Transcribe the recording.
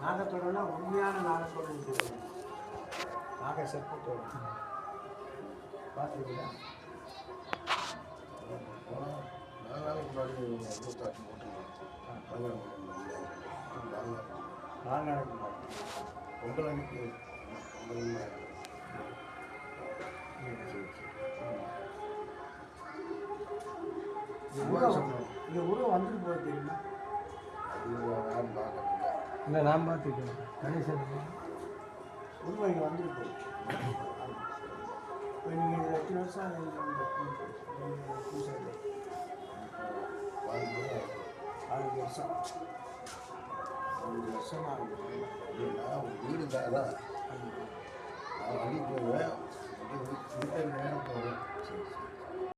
நாகத்தோடனா உண்மையான நாகத்தோட நாக செப்பத்தோட பார்த்துருக்கீங்களா? 4 நாளைக்கு முன்னாடி போட்டுருக்கேன். 4 நாளைக்கு முன்னாடி பொங்கல் அன்னைக்கு இங்கே உருவம் வந்துட்டு போக தெரியுமா? இல்லை நான் பார்த்துக்கிறேன். கணேசன் உருவம் இங்கே வந்துட்டு போகுது. இப்போ நீங்கள் இதில் எத்தனை வருஷம் பூசாரி? 6 வருஷம். 5 வருஷம் வீடு தான் அடிக்க போவேன்.